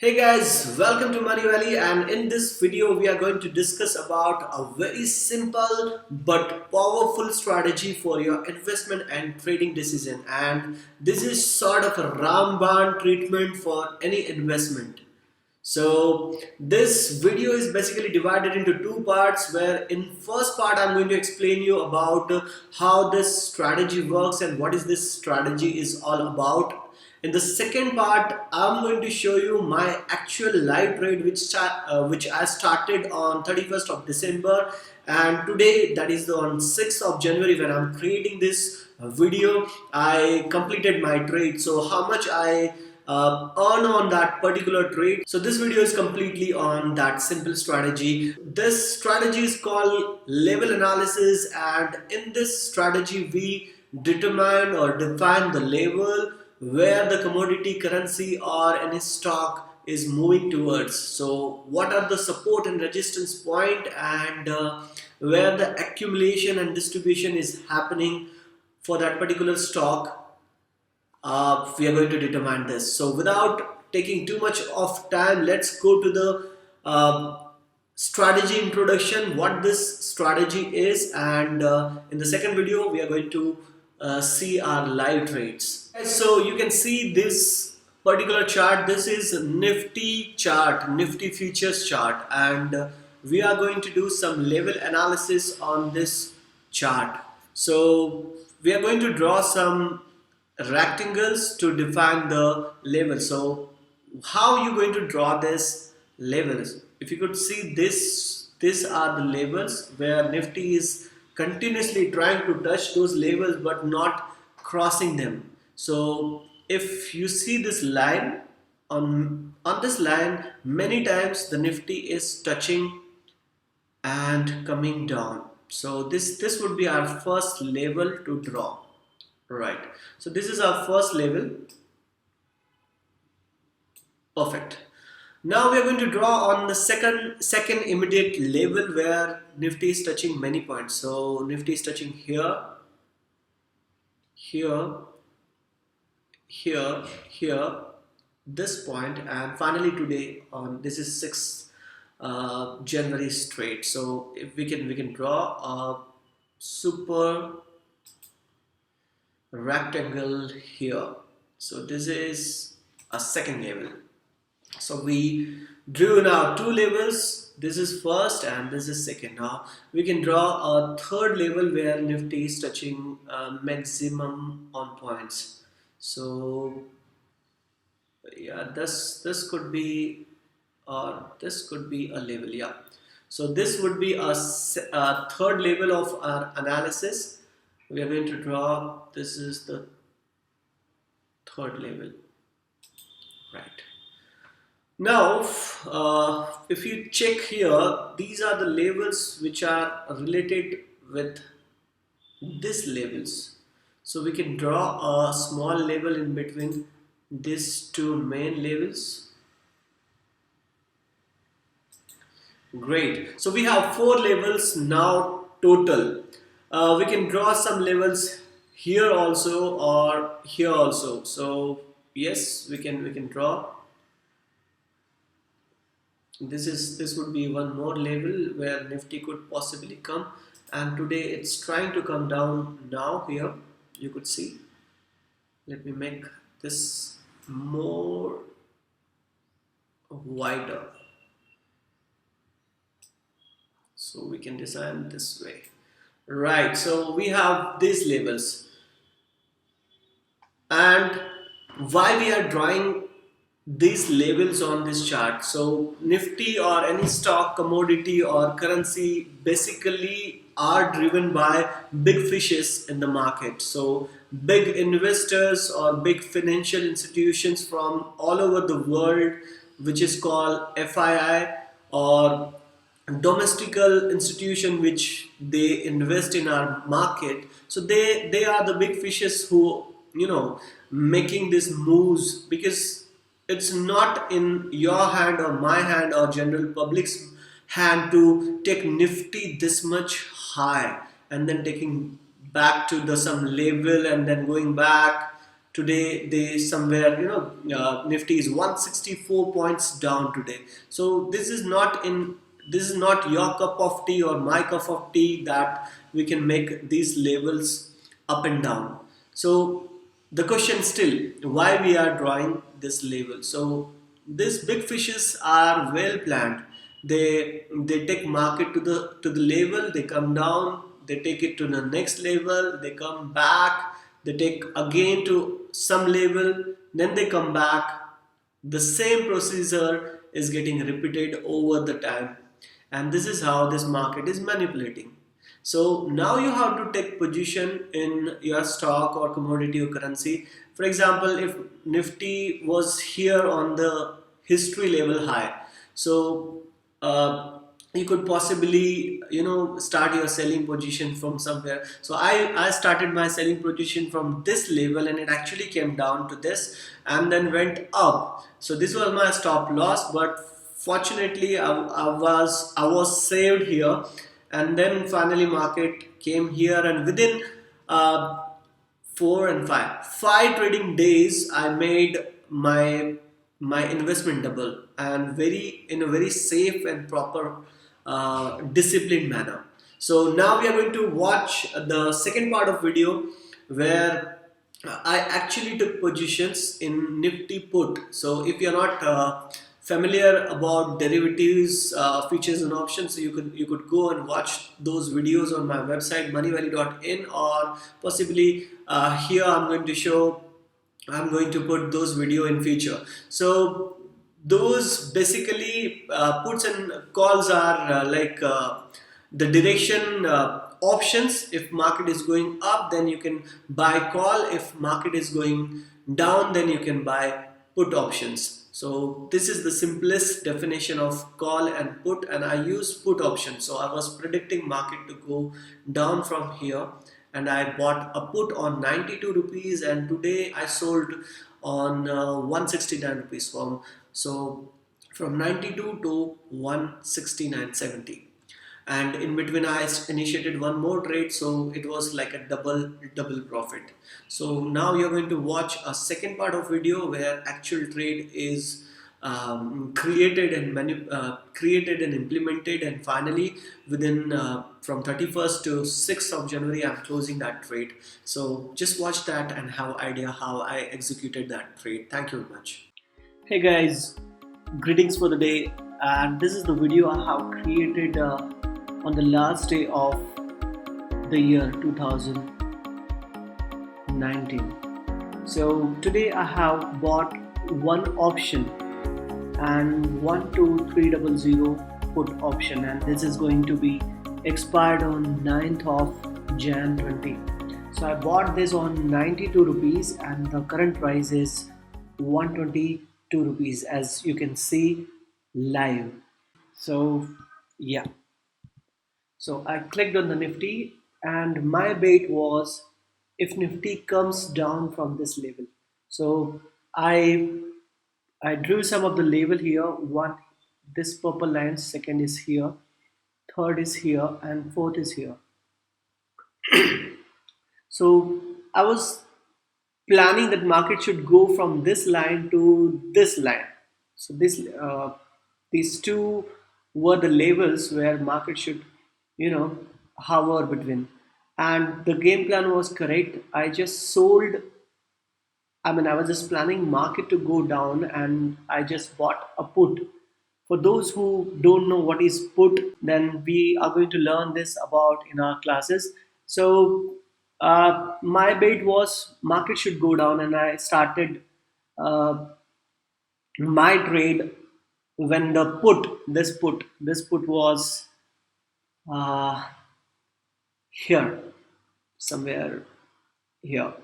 Hey guys, welcome to Money Valley, and in this video we are going to discuss about a very simple but powerful strategy for your investment and trading decision, and this is sort of a Ramban treatment for any investment. So this video is basically divided into two parts, where in first part I'm going to explain you about how this strategy works and what is this strategy is all about. In the second part I'm going to show you my actual live trade which I started on 31st of December, and today, that is on 6th of January, when I'm creating this video, I completed my trade. So how much I earn on that particular trade. So this video is completely on that simple strategy. This strategy is called level analysis, and in this strategy we determine or define the level where the commodity, currency or any stock is moving towards. So what are the support and resistance point, and where the accumulation and distribution is happening for that particular stock. We are going to determine this. So without taking too much of time, let's go to the strategy introduction, what this strategy is, and in the second video we are going to see our live trades. So you can see this particular chart. This is Nifty chart, Nifty futures chart, and we are going to do some level analysis on this chart. So we are going to draw some rectangles to define the level. So how you going to draw this levels? If you could see this, these are the levels where Nifty is continuously trying to touch those levels but not crossing them. So if you see this line, on this line many times the Nifty is touching and coming down. So this would be our first level to draw. Right, so this is our first level. Perfect. Now we are going to draw on the second immediate level where Nifty is touching many points. So Nifty is touching here, here, here, here, this point, and finally today on this is 6th January straight. So if we can draw a super rectangle here. So this is a second level. So we drew now two levels. This is first and this is second. Now we can draw a third level where Nifty is touching maximum on points. So yeah, this could be, or this could be a level. Yeah, so this would be a third level of our analysis. We are going to draw, this is the third level. Right, now if you check here, these are the levels which are related with these levels. So we can draw a small level in between these two main levels. Great, so we have four levels now total. We can draw some levels here also or here also. So yes, we can draw. This would be one more level where Nifty could possibly come, and today it's trying to come down. Now here you could see, let me make this more wider so we can design this way. Right, so we have these levels, and why we are drawing these levels on this chart. So Nifty or any stock, commodity or currency basically are driven by big fishes in the market. So big investors or big financial institutions from all over the world, which is called FII, or domestical institution which they invest in our market. So they are the big fishes who, making these moves, because it's not in your hand or my hand or general public's hand to take Nifty this much high and then taking back to the some level and then going back Today they somewhere, Nifty is 164 points down today. So this is not your cup of tea or my cup of tea, that we can make these levels up and down. So the question still, why we are drawing this level? So these big fishes are well planned. They take market to the level, they come down, they take it to the next level, they come back, they take again to some level, then they come back. The same procedure is getting repeated over the time, and this is how this market is manipulating. So now you have to take position in your stock or commodity or currency. For example, if Nifty was here on the history level high, so you could possibly, start your selling position from somewhere. So I started my selling position from this level, and it actually came down to this and then went up. So this was my stop loss, but fortunately I was saved here. And then finally market came here, and within uh, 5 trading days I made my investment double, and very in a very safe and proper disciplined manner. So now we are going to watch the second part of video, where I actually took positions in Nifty put. So if you're not familiar about derivatives, features and options, so you could go and watch those videos on my website moneyvalley.in, or possibly here I'm going to put those video in future. So those basically puts and calls are the direction options. If market is going up, then you can buy call. If market is going down, then you can buy put options. So this is the simplest definition of call and put, and I use put option. So I was predicting market to go down from here, and I bought a put on 92 rupees, and today I sold on 169 rupees from 92 to 169.70. And in between I initiated one more trade, so it was like a double profit. So now you're going to watch a second part of video where actual trade is created and implemented, and finally within from 31st to 6th of January I'm closing that trade. So just watch that and have idea how I executed that trade. Thank you very much. Hey guys, greetings for the day, and this is the video I have created on the last day of the year 2019. So today I have bought one option and 12300 put option, and this is going to be expired on 9th of Jan 20. So I bought this on 92 rupees, and the current price is 122 rupees, as you can see live. So yeah, so I clicked on the Nifty, and my bait was if Nifty comes down from this level. So I I drew some of the label here. One, this purple line, second is here, third is here, and fourth is here. So I was planning that market should go from this line to this line. So these two were the levels where market should, you know, hover between. And the game plan was correct. I just sold. I mean, I was just planning market to go down, and I just bought a put. For those who don't know what is put, then we are going to learn this about in our classes. So my bait was market should go down, and I started uh, my trade when the put was uh, here, somewhere here.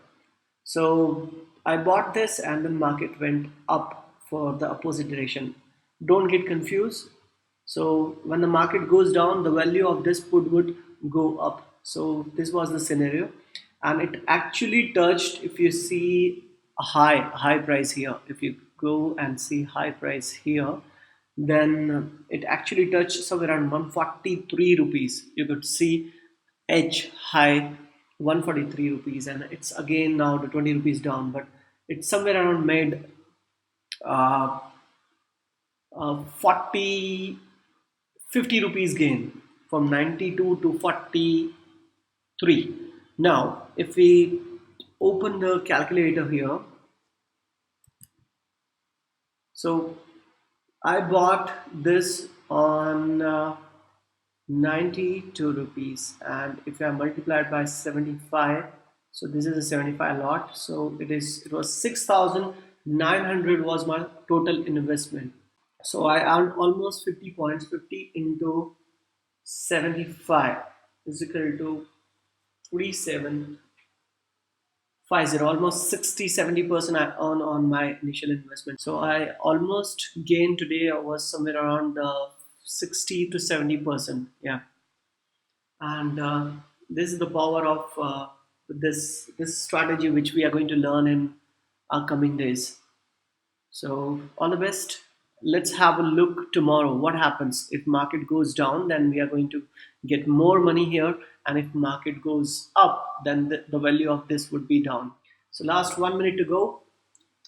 So I bought this, and the market went up for the opposite direction. Don't get confused. So when the market goes down, the value of this put would go up. So this was the scenario, and it actually touched. If you see a high price here, if you go and see high price here, then it actually touched somewhere around 143 rupees. You could see edge high 143 rupees, and it's again now the 20 rupees down, but It's somewhere around made uh, 40 50 rupees gain from 92 to 43. Now if we open the calculator here, so I bought this on 92 rupees, and if I multiply it by 75, so this is a 75 lot, so it was 6,900 was my total investment. So I earned almost 50 points. 50 into 75 is equal to 3750, almost 60-70% I earn on my initial investment. So I almost gained today. I was somewhere around 60 to 70%. Yeah. And this is the power of this strategy which we are going to learn in our coming days. So all the best. Let's have a look tomorrow. What happens if market goes down? Then we are going to get more money here, and if market goes up, then the value of this would be down. So last 1 minute to go.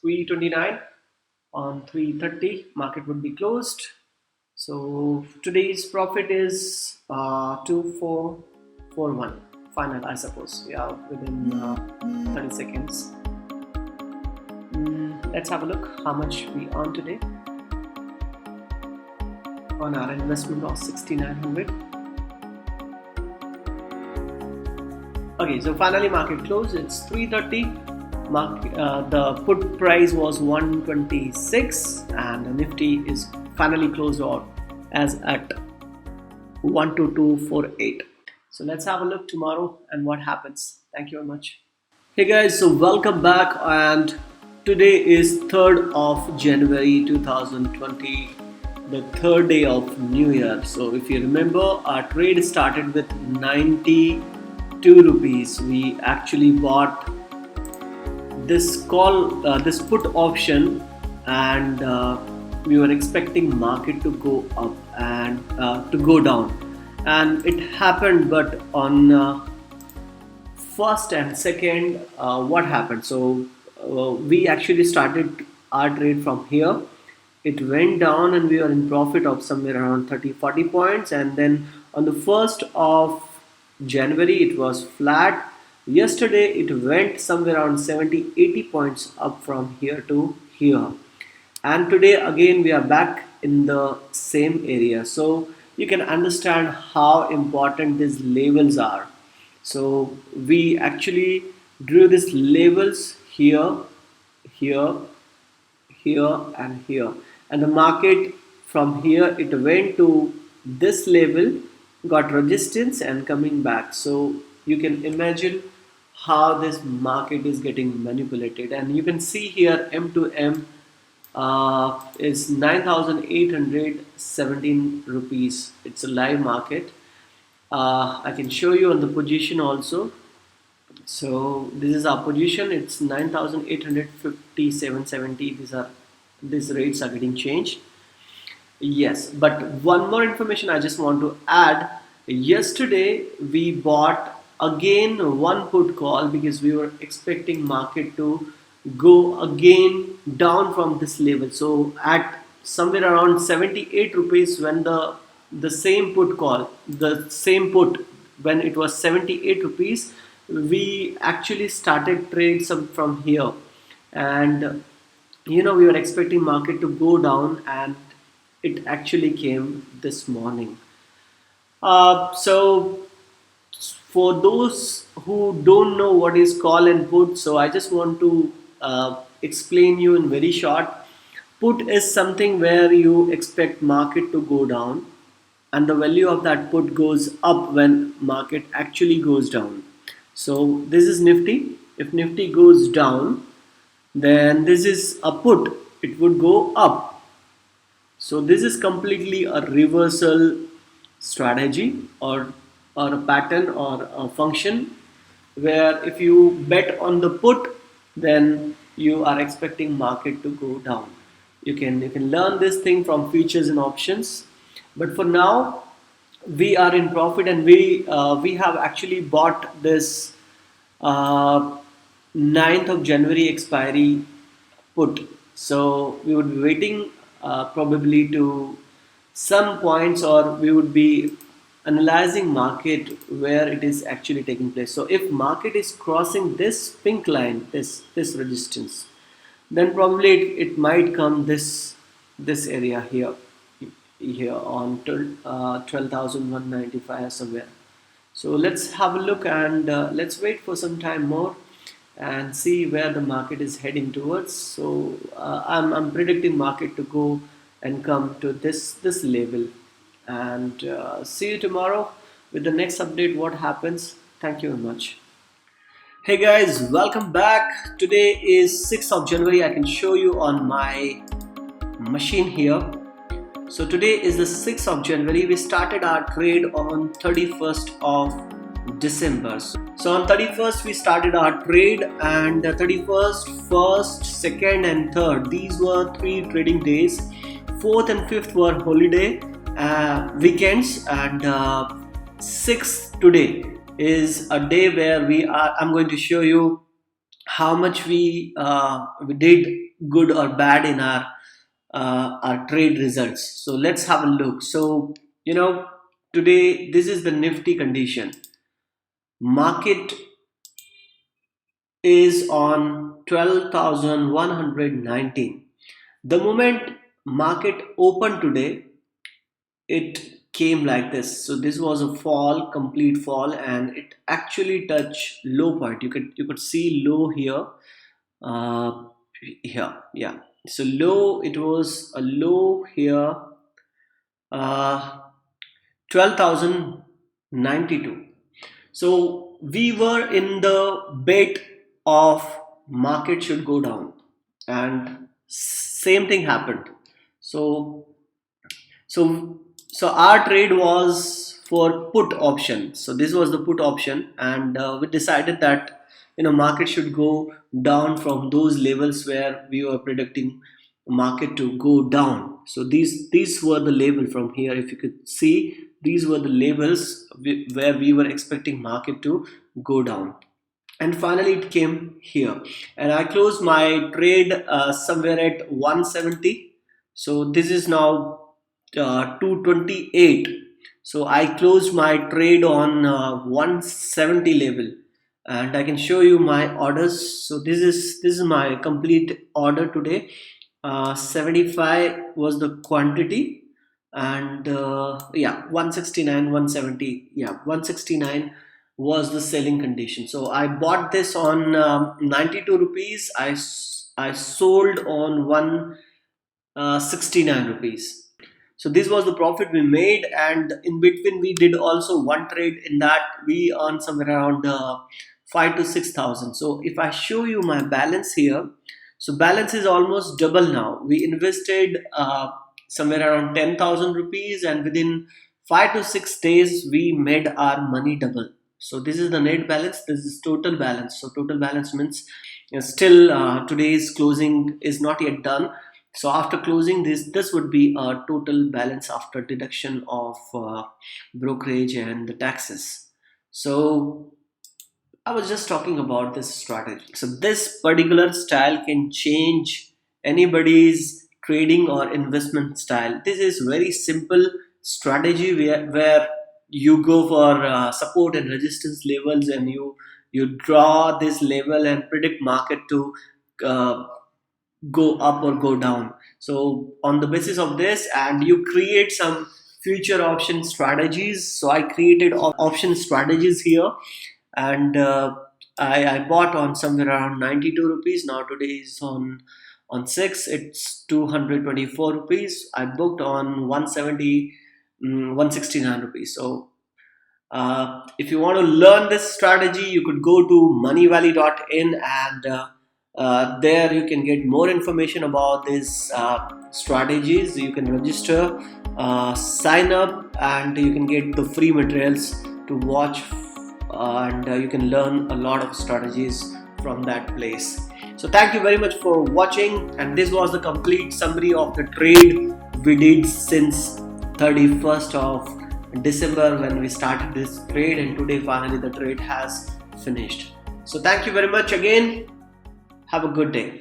3:29 on 3:30. Market would be closed. So today's profit is 2441. Final, I suppose. Yeah, within 30 seconds. Let's have a look how much we earn today on our investment of 6,900. Okay, so finally market closed. It's 3:30. The put price was 126, and the Nifty is finally closed off as at 12248. So let's have a look tomorrow and what happens. Thank you very much. Hey guys, so welcome back, and today is 3rd of January 2020, the third day of New Year. So if you remember, our trade started with 92 rupees. We actually bought this put option, and we were expecting market to go up and to go down, and it happened. But on first and second, what happened? So we actually started our trade from here. It went down and we were in profit of somewhere around 30-40 points, and then on the 1st of January it was flat. Yesterday it went somewhere around 70-80 points up from here to here, and today again we are back in the same area. So you can understand how important these levels are. So we actually drew these levels here, here, here, and here, and the market from here it went to this level, got resistance and coming back. So you can imagine how this market is getting manipulated, and you can see here M to M is 9,817 rupees. It's a live market. I can show you on the position also. So this is our position. It's 9,857.70. These rates are getting changed. Yes, but one more information I just want to add. Yesterday we bought again one put call because we were expecting market to go again down from this level. So at somewhere around 78 rupees, when the same put call, the same put, when it was 78 rupees, we actually started trades from here, and we were expecting market to go down, and it actually came this morning. So for those who don't know what is call and put, so I just want to explain you in very short. Put is something where you expect market to go down, and the value of that put goes up when market actually goes down. So this is Nifty. If Nifty goes down, then this is a put, it would go up. So this is completely a reversal strategy, or a pattern, or a function, where if you bet on the put, then you are expecting market to go down. You can learn this thing from futures and options, but for now we are in profit, and we have actually bought this 9th of January expiry put. So we would be waiting probably to some points, or we would be analyzing market where it is actually taking place. So if market is crossing this pink line, this resistance, then probably it might come this area here on 12,195 somewhere. So let's have a look, and let's wait for some time more and see where the market is heading towards. So I'm predicting market to go and come to this level, and see you tomorrow with the next update what happens. Thank you very much. Hey guys, welcome back. Today is 6th of January. I can show you on my machine here. So today is the 6th of January. We started our trade on 31st of December. So on 31st we started our trade, and 31st, 1st, 2nd and 3rd, these were 3 trading days. 4th and 5th were holiday weekends, and 6th today is a day where I'm going to show you how much we did good or bad in our trade results. So let's have a look. So today this is the Nifty condition. Market is on 12,119. The moment market opened today, it came like this. So this was a fall, complete fall, and it actually touched low point. You could see low here, yeah. So low, it was a low here, 12,092. So we were in the bet of market should go down, and same thing happened. So our trade was for put option. So this was the put option, and we decided that market should go down from those levels where we were predicting market to go down. So these were the label from here. If you could see, these were the labels where we were expecting market to go down, and finally it came here, and I closed my trade somewhere at 170. So this is now 228. So I closed my trade on 170 level, and I can show you my orders. So this is my complete order today. 75 was the quantity, and 169, 170, 169 was the selling condition. So I bought this on 92 rupees. I sold on 169 rupees. So this was the profit we made, and in between we did also one trade. In that we earned somewhere around 5 to 6,000. So if I show you my balance here, so balance is almost double now. We invested somewhere around 10,000 rupees, and within 5 to 6 days we made our money double. So this is the net balance, this is total balance. So total balance means still today's closing is not yet done. So after closing this would be a total balance after deduction of brokerage and the taxes. So I was just talking about this strategy. So this particular style can change anybody's trading or investment style. This is very simple strategy where you go for support and resistance levels, and you draw this level and predict market to go up or go down. So on the basis of this, and you create some future option strategies. So I created option strategies here, and I bought on somewhere around 92 rupees. Now today is on 6, it's 224 rupees. I booked on 170, 169 rupees. So if you want to learn this strategy, you could go to moneyvalley.in, and there you can get more information about these strategies. You can register, sign up, and you can get the free materials to watch, and you can learn a lot of strategies from that place. So thank you very much for watching, and this was the complete summary of the trade we did since 31st of December when we started this trade, and today finally the trade has finished. So thank you very much again. Have a good day.